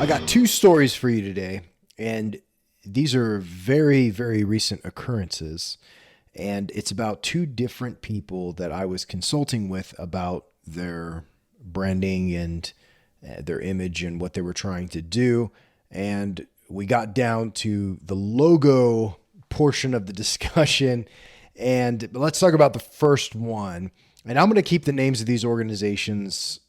I got two stories for you today, and these are very, very recent occurrences. And it's about two different people that I was consulting with about their branding and their image and what they were trying to do. And we got down to the logo portion of the discussion. And let's talk about the first one. And I'm going to keep the names of these organizations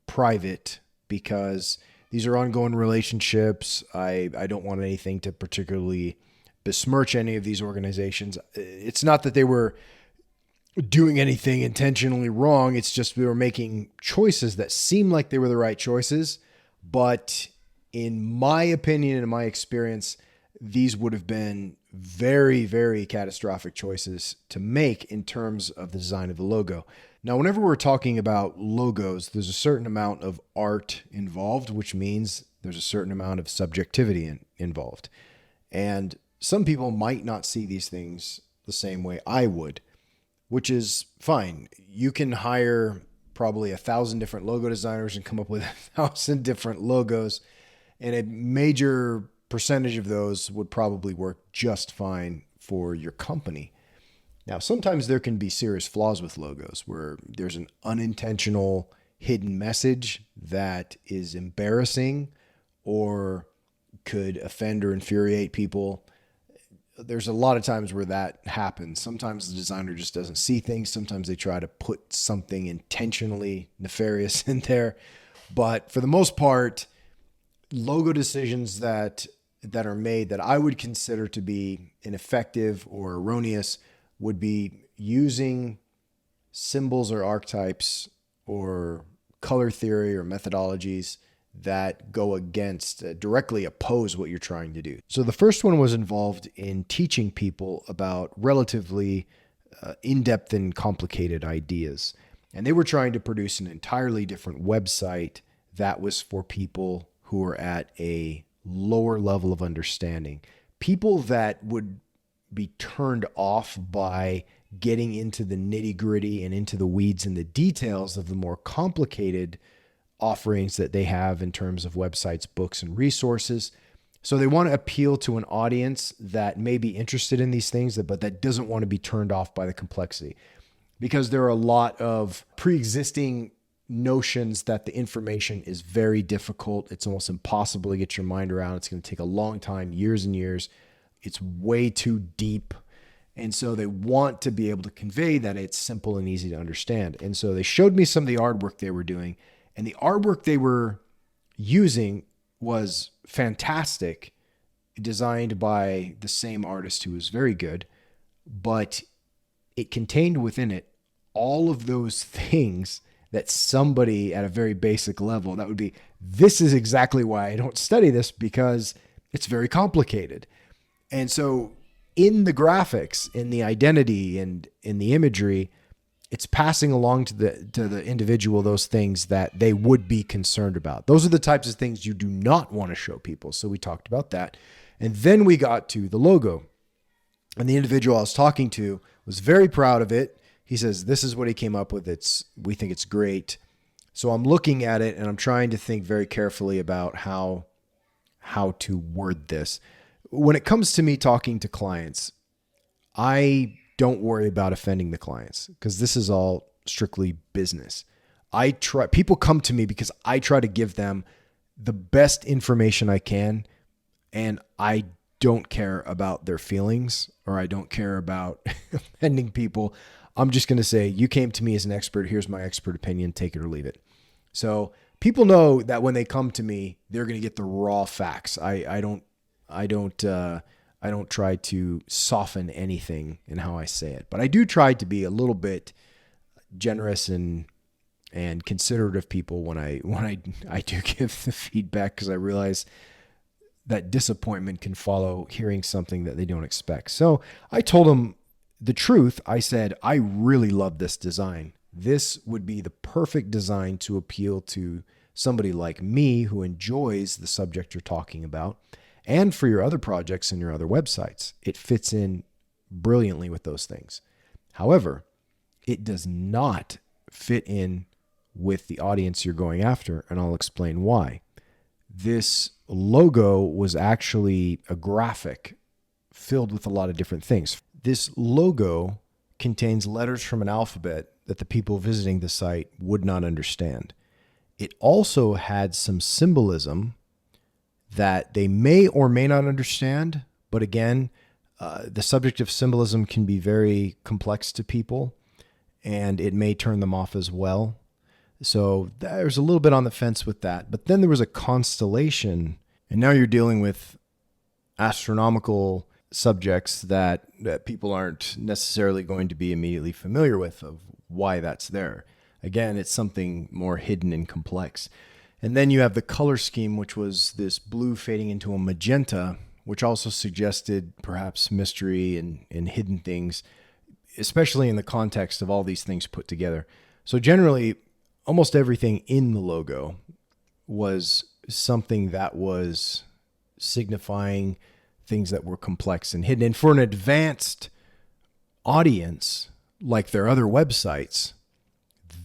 private because these are ongoing relationships. I don't want anything to particularly besmirch any of these organizations. It's not that they were doing anything intentionally wrong. It's just we were making choices that seemed like they were the right choices. But in my opinion and in my experience, these would have been very, very catastrophic choices to make in terms of the design of the logo. Now, whenever we're talking about logos, there's a certain amount of art involved, which means there's a certain amount of subjectivity involved. And some people might not see these things the same way I would, which is fine. You can hire probably 1,000 different logo designers and come up with 1,000 different logos, and a major percentage of those would probably work just fine for your company. Now, sometimes there can be serious flaws with logos where there's an unintentional hidden message that is embarrassing or could offend or infuriate people. There's a lot of times where that happens. Sometimes the designer just doesn't see things. Sometimes they try to put something intentionally nefarious in there. But for the most part, logo decisions that are made that I would consider to be ineffective or erroneous would be using symbols or archetypes or color theory or methodologies that go against, directly oppose what you're trying to do. So the first one was involved in teaching people about relatively in-depth and complicated ideas. And they were trying to produce an entirely different website that was for people who are at a lower level of understanding. People that would be turned off by getting into the nitty-gritty and into the weeds and the details of the more complicated offerings that they have in terms of websites, books, and resources. So they want to appeal to an audience that may be interested in these things, but that doesn't want to be turned off by the complexity, because there are a lot of pre-existing notions that the information is very difficult. It's almost impossible to get your mind around. It's going to take a long time, years and years. It's way too deep. And so they want to be able to convey that it's simple and easy to understand. And so they showed me some of the artwork they were doing, and the artwork they were using was fantastic, designed by the same artist who was very good, but it contained within it all of those things that somebody at a very basic level, that would be, this is exactly why I don't study this, because it's very complicated. And so in the graphics, in the identity, and in the imagery, it's passing along to the individual those things that they would be concerned about. Those are the types of things you do not want to show people. So we talked about that. And then we got to the logo. And the individual I was talking to was very proud of it. He says, this is what he came up with. We think it's great. So I'm looking at it and I'm trying to think very carefully about how to word this. When it comes to me talking to clients, I don't worry about offending the clients because this is all strictly business. People come to me because I try to give them the best information I can, and I don't care about their feelings, or I don't care about offending people. I'm just going to say, you came to me as an expert. Here's my expert opinion. Take it or leave it. So people know that when they come to me, they're going to get the raw facts. I don't try to soften anything in how I say it, but I do try to be a little bit generous and considerate of people when I do give the feedback, because I realize that disappointment can follow hearing something that they don't expect. So I told them the truth. I said, I really love this design. This would be the perfect design to appeal to somebody like me who enjoys the subject you're talking about, and for your other projects and your other websites. It fits in brilliantly with those things. However, it does not fit in with the audience you're going after, and I'll explain why. This logo was actually a graphic filled with a lot of different things. This logo contains letters from an alphabet that the people visiting the site would not understand. It also had some symbolism that they may or may not understand, but again, the subject of symbolism can be very complex to people, and it may turn them off as well. So there's a little bit on the fence with that. But then there was a constellation, and now you're dealing with astronomical subjects that people aren't necessarily going to be immediately familiar with of why that's there. Again, it's something more hidden and complex. And then you have the color scheme, which was this blue fading into a magenta, which also suggested perhaps mystery and hidden things, especially in the context of all these things put together. So generally, almost everything in the logo was something that was signifying things that were complex and hidden. And for an advanced audience, like their other websites,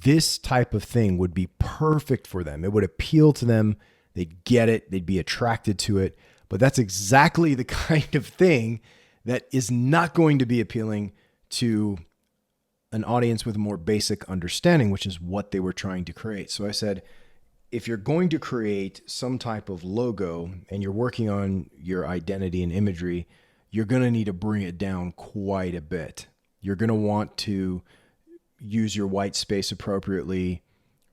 this type of thing would be perfect for them. It would appeal to them. They'd get it. They'd be attracted to it. But that's exactly the kind of thing that is not going to be appealing to an audience with a more basic understanding, which is what they were trying to create. So I said, if you're going to create some type of logo and you're working on your identity and imagery, you're going to need to bring it down quite a bit. You're going to want to use your white space appropriately,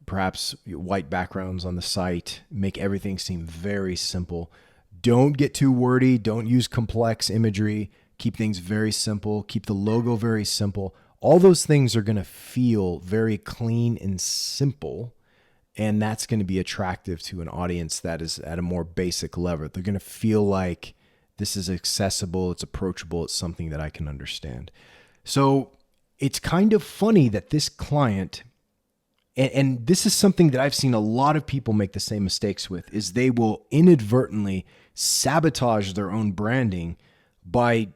perhaps white backgrounds on the site, make everything seem very simple. Don't get too wordy. Don't use complex imagery. Keep things very simple. Keep the logo very simple. All those things are going to feel very clean and simple, and that's going to be attractive to an audience that is at a more basic level. They're going to feel like this is accessible, it's approachable, it's something that I can understand. So it's kind of funny that this client, and this is something that I've seen a lot of people make the same mistakes with, is they will inadvertently sabotage their own branding by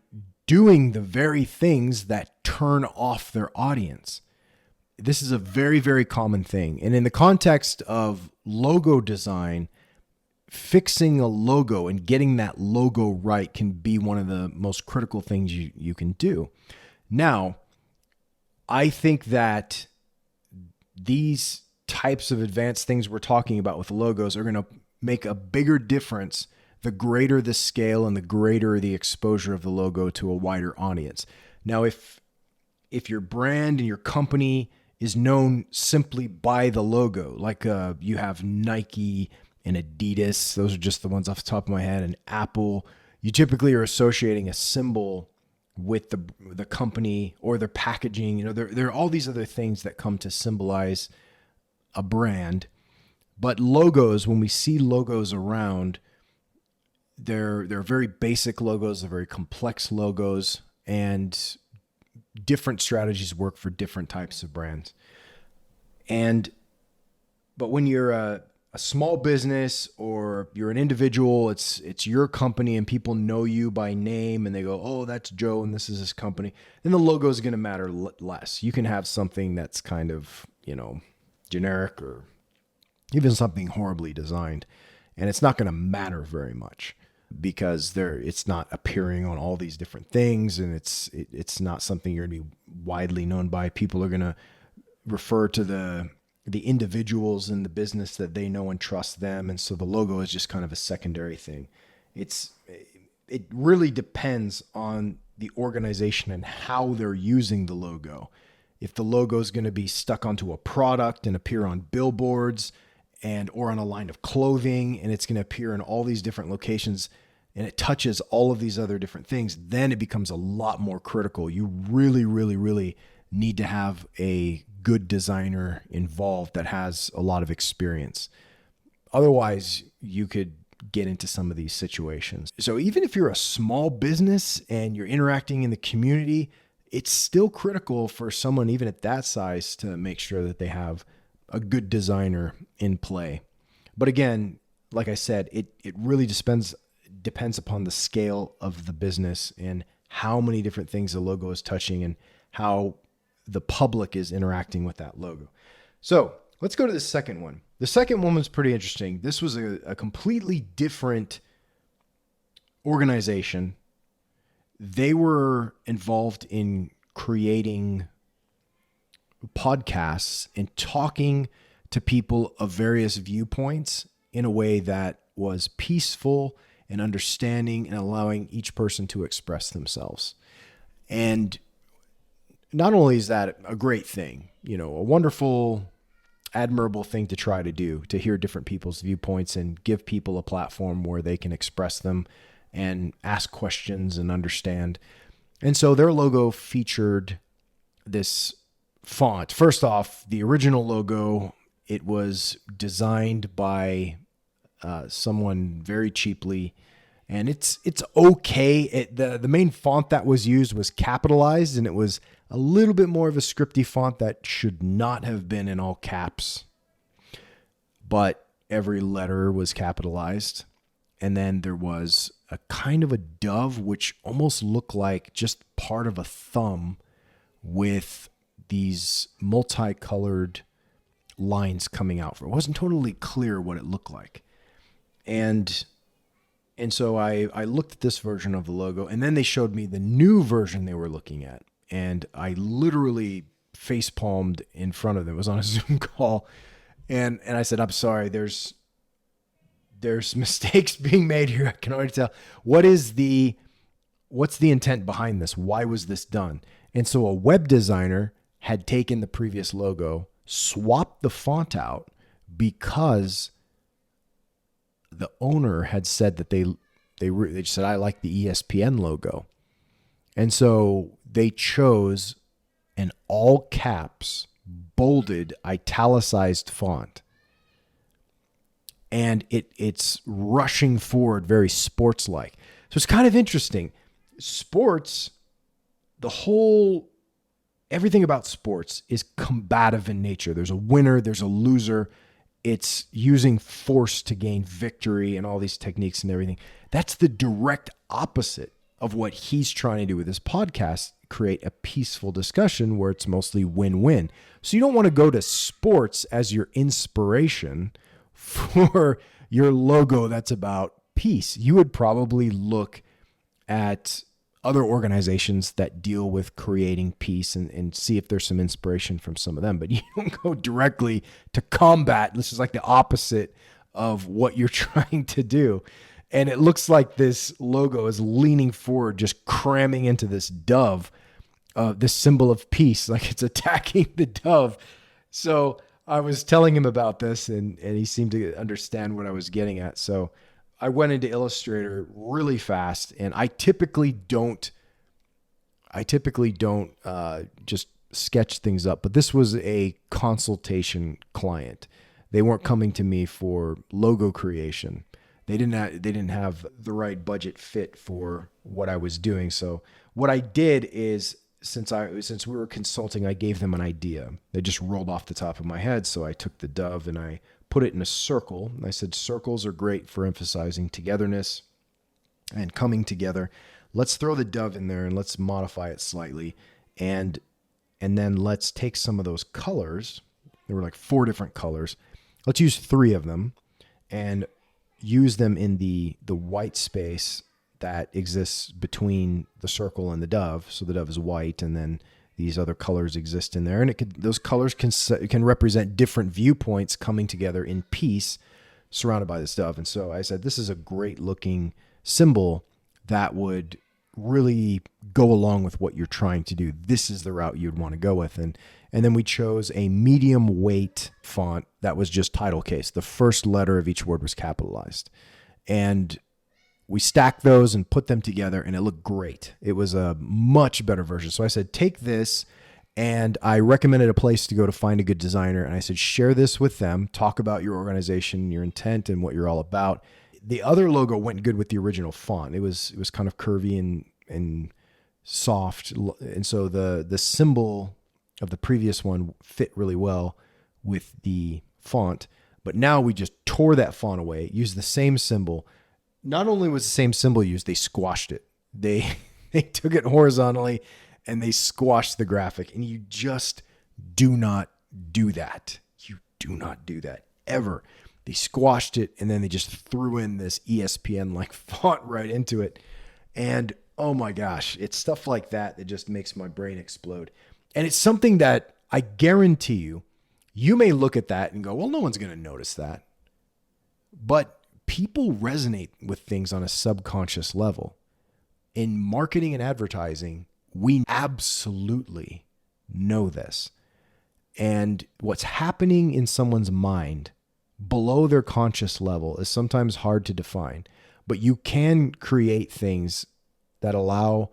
doing the very things that turn off their audience. This is a very, very common thing. And in the context of logo design, fixing a logo and getting that logo right can be one of the most critical things you can do. Now, I think that these types of advanced things we're talking about with logos are going to make a bigger difference the greater the scale and the greater the exposure of the logo to a wider audience. Now, if your brand and your company is known simply by the logo, like you have Nike and Adidas, those are just the ones off the top of my head, and Apple, you typically are associating a symbol with the company or their packaging. You know, there are all these other things that come to symbolize a brand. But logos, when we see logos around, they're very basic logos, they're very complex logos, and different strategies work for different types of brands. But when you're a small business or you're an individual, it's your company and people know you by name and they go, oh, that's Joe and this is his company, then the logo is going to matter less. You can have something that's kind of, generic or even something horribly designed, and it's not going to matter very much because it's not appearing on all these different things, and it's not something you're going to be widely known by. People are going to refer to the individuals in the business that they know and trust them, and so the logo is just kind of a secondary thing. It really depends on the organization and how they're using the logo. If the logo is going to be stuck onto a product and appear on billboards or on a line of clothing, and it's going to appear in all these different locations, and it touches all of these other different things, then it becomes a lot more critical. You really, really, really need to have a good designer involved that has a lot of experience. Otherwise, you could get into some of these situations. So even if you're a small business and you're interacting in the community, it's still critical for someone even at that size to make sure that they have a good designer in play. But again, like I said, it really depends upon the scale of the business and how many different things the logo is touching and how the public is interacting with that logo. So Let's go to the second one. The second one was pretty interesting. This was a completely different organization. They were involved in creating podcasts and talking to people of various viewpoints in a way that was peaceful and understanding and allowing each person to express themselves. And not only is that a great thing, a wonderful, admirable thing to try to do, to hear different people's viewpoints and give people a platform where they can express them and ask questions and understand. And so their logo featured this font. First off, the original logo, it was designed by someone very cheaply, and it's okay. The main font that was used was capitalized, and it was a little bit more of a scripty font that should not have been in all caps, but every letter was capitalized. And then there was a kind of a dove, which almost looked like just part of a thumb with these multicolored lines coming out. It wasn't totally clear what it looked like. And so I looked at this version of the logo, and then they showed me the new version they were looking at. And I literally face palmed in front of them. It was on a Zoom call. And I said, I'm sorry, there's mistakes being made here. I can already tell. What's the intent behind this? Why was this done? And so a web designer had taken the previous logo, swapped the font out because the owner had said that they said, I like the ESPN logo. And so they chose an all caps, bolded, italicized font. And it's rushing forward very sports-like. So it's kind of interesting. Sports, everything about sports is combative in nature. There's a winner, there's a loser. It's using force to gain victory and all these techniques and everything. That's the direct opposite of what he's trying to do with his podcast, create a peaceful discussion where it's mostly win-win. So you don't want to go to sports as your inspiration for your logo that's about peace. You would probably look at other organizations that deal with creating peace and see if there's some inspiration from some of them. But you don't go directly to combat. This is like the opposite of what you're trying to do. And it looks like this logo is leaning forward, just cramming into this dove, this symbol of peace, like it's attacking the dove. So I was telling him about this, and he seemed to understand what I was getting at. So I went into Illustrator really fast, and I typically don't just sketch things up, but this was a consultation client. They weren't coming to me for logo creation. They didn't have the right budget fit for what I was doing. So what I did is, since we were consulting, I gave them an idea. They just rolled off the top of my head. So I took the dove and I put it in a circle. And I said, circles are great for emphasizing togetherness and coming together. Let's throw the dove in there and let's modify it slightly. And then let's take some of those colors. There were like 4 different colors. Let's use 3 of them and use them in the white space that exists between the circle and the dove. So the dove is white, and then these other colors exist in there. And those colors can represent different viewpoints coming together in peace surrounded by this dove. And so I said, this is a great looking symbol that would really go along with what you're trying to do. This is the route you'd want to go with. And then we chose a medium weight font that was just title case. The first letter of each word was capitalized. And we stacked those and put them together, and it looked great. It was a much better version. So I said, take this, and I recommended a place to go to find a good designer. And I said, share this with them, talk about your organization, your intent, and what you're all about. The other logo went good with the original font. It was kind of curvy and soft. And so the symbol of the previous one fit really well with the font. But now we just tore that font away, used the same symbol. Not only was the same symbol used, they squashed it. They took it horizontally and they squashed the graphic. And you just do not do that. You do not do that ever. They squashed it, and then they just threw in this ESPN like font right into it. And oh my gosh, it's stuff like that that just makes my brain explode. And it's something that I guarantee you may look at that and go, well, no one's going to notice that. But people resonate with things on a subconscious level. In marketing and advertising, we absolutely know this. And what's happening in someone's mind below their conscious level is sometimes hard to define, but you can create things that allow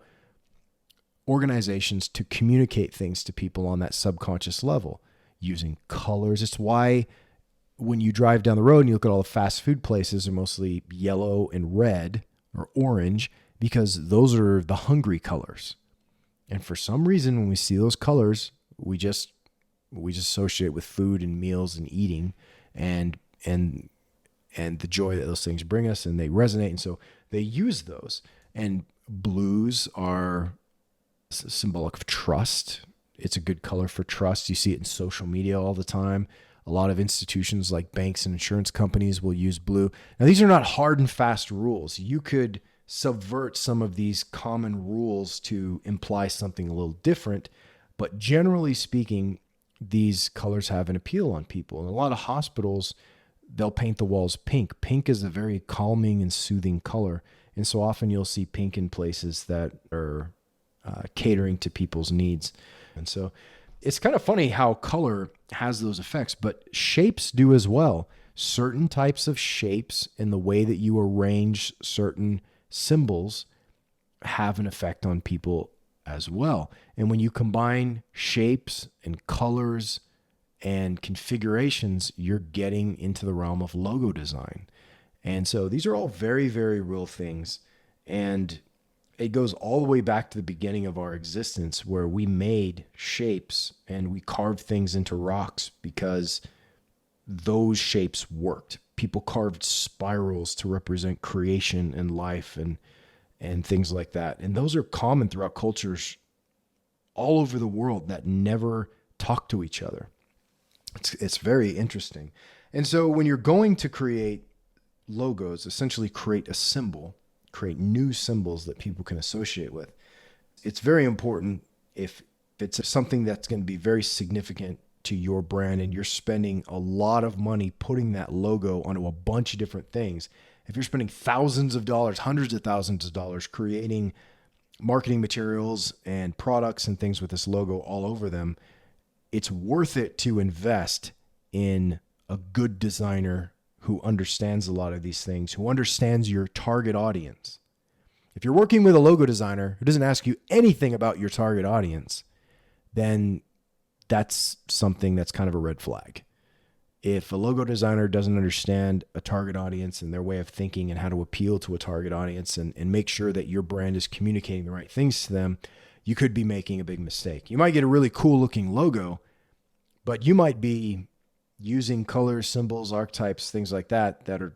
organizations to communicate things to people on that subconscious level using colors. It's why when you drive down the road and you look at all the fast food places, they're mostly yellow and red or orange, because those are the hungry colors. And for some reason, when we see those colors, we just associate with food and meals and eating and the joy that those things bring us, and they resonate. And so they use those. And blues are symbolic of trust. It's a good color for trust. You see it in social media all the time. A lot of institutions like banks and insurance companies will use blue. Now, these are not hard and fast rules. You could subvert some of these common rules to imply something a little different, but generally speaking, these colors have an appeal on people. In a lot of hospitals, they'll paint the walls pink. Pink is a very calming and soothing color. And so often you'll see pink in places that are catering to people's needs. And so it's kind of funny how color has those effects, but shapes do as well. Certain types of shapes and the way that you arrange certain symbols have an effect on people as well. And when you combine shapes and colors and configurations, you're getting into the realm of logo design. And so these are all very, very real things. And it goes all the way back to the beginning of our existence, where we made shapes and we carved things into rocks because those shapes worked. People carved spirals to represent creation and life and things like that. And those are common throughout cultures all over the world that never talk to each other. It's very interesting. And so when you're going to create logos, essentially create a symbol, create new symbols that people can associate with, it's very important if it's something that's going to be very significant to your brand and you're spending a lot of money putting that logo onto a bunch of different things. If you're spending thousands of dollars, hundreds of thousands of dollars creating marketing materials and products and things with this logo all over them, it's worth it to invest in a good designer who understands a lot of these things, who understands your target audience. If you're working with a logo designer who doesn't ask you anything about your target audience, then that's something that's kind of a red flag. If a logo designer doesn't understand a target audience and their way of thinking and how to appeal to a target audience and make sure that your brand is communicating the right things to them, you could be making a big mistake. You might get a really cool looking logo, but you might be using colors, symbols, archetypes, things like that are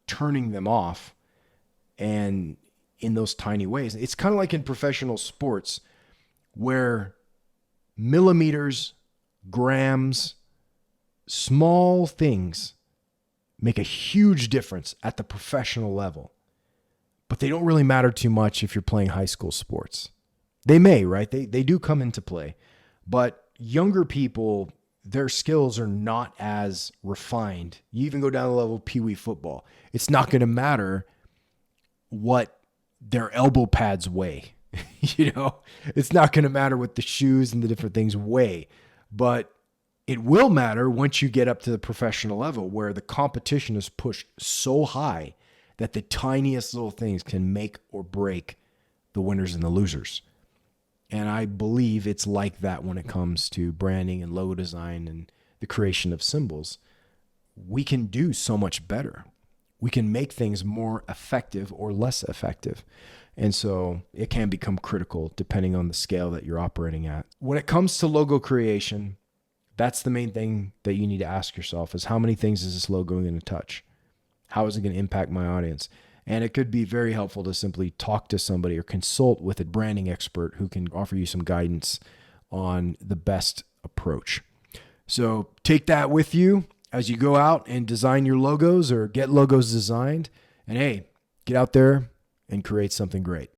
turning them off, and in those tiny ways. It's kind of like in professional sports where millimeters, grams, small things make a huge difference at the professional level, but they don't really matter too much if you're playing high school sports. They may, right? They do come into play, but younger people, their skills are not as refined. You even go down the level of Pee Wee football. It's not going to matter what their elbow pads weigh. It's not going to matter what the shoes and the different things weigh, but it will matter once you get up to the professional level where the competition is pushed so high that the tiniest little things can make or break the winners and the losers. And I believe it's like that when it comes to branding and logo design and the creation of symbols. We can do so much better. We can make things more effective or less effective. And so it can become critical depending on the scale that you're operating at. When it comes to logo creation, that's the main thing that you need to ask yourself is how many things is this logo going to touch? How is it going to impact my audience? And it could be very helpful to simply talk to somebody or consult with a branding expert who can offer you some guidance on the best approach. So take that with you as you go out and design your logos or get logos designed. And hey, get out there and create something great.